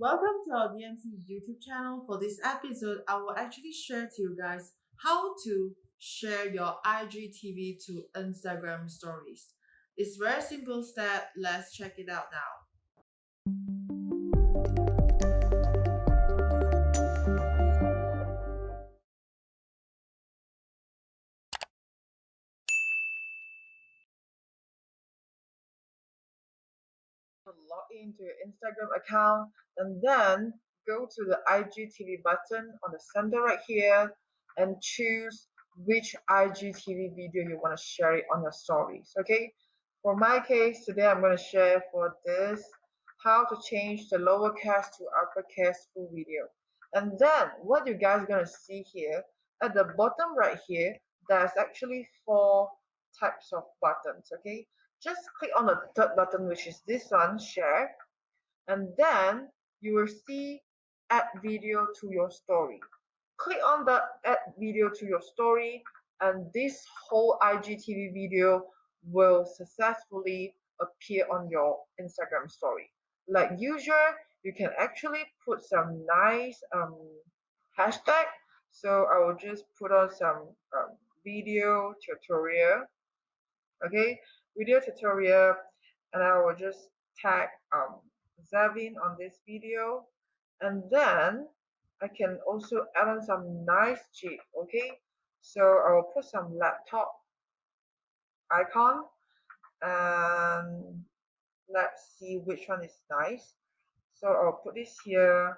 Welcome to our DMC YouTube channel. For this episode, I will actually share to you guys how to share your IGTV to Instagram stories. It's very simple step. Let's check it out now. Log into your Instagram account and then go to the IGTV button on the center right here and choose which IGTV video you want to share it on your stories. Okay, for my case today I'm going to share for this how to change the lowercase to uppercase full video. And then what you guys are going to see here at the bottom right here, there's actually four types of buttons. Okay, just click on the third button, which is this one, share, and then you will see add video to your story. Click on the add video to your story and this whole IGTV video will successfully appear on your Instagram story. Like usual, you can actually put some nice hashtag. So I will just put on some video tutorial. Okay, video tutorial, and I will just tag Zavin on this video, and then I can also add on some nice GIF. Okay, so I will put some laptop icon, and let's see which one is nice. So I'll put this here,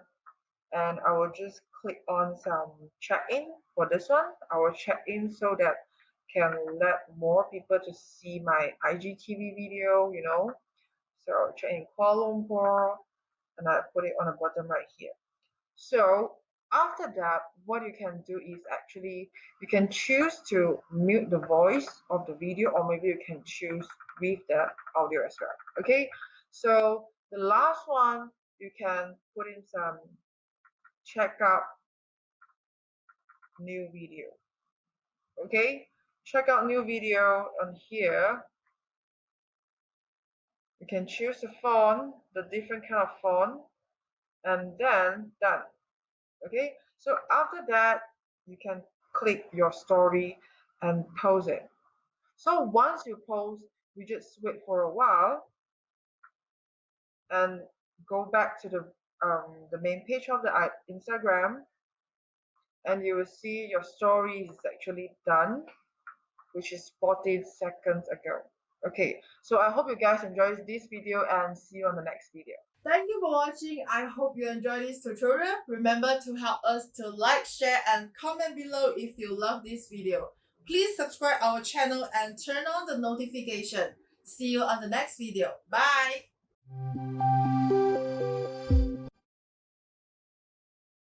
and I will just click on some check-in for this one. I will check in so that can let more people to see my IGTV video, So I'll check in Kuala Lumpur and I put it on the bottom right here. So after that, what you can do is actually you can choose to mute the voice of the video, or maybe you can choose with the audio as well. Okay, so the last one you can put in some check out new video. Okay, check out new video on here. You can choose the font, the different kind of font, and then done. Okay, so after that you can click your story and post it. So once you post, you just wait for a while and go back to the main page of the Instagram, and you will see your story is actually done, which is 14 seconds ago. Okay, so I hope you guys enjoyed this video and see you on the next video. Thank you for watching. I hope you enjoyed this tutorial. Remember to help us to like, share, and comment below if you love this video. Please subscribe our channel and turn on the notification. See you on the next video. Bye!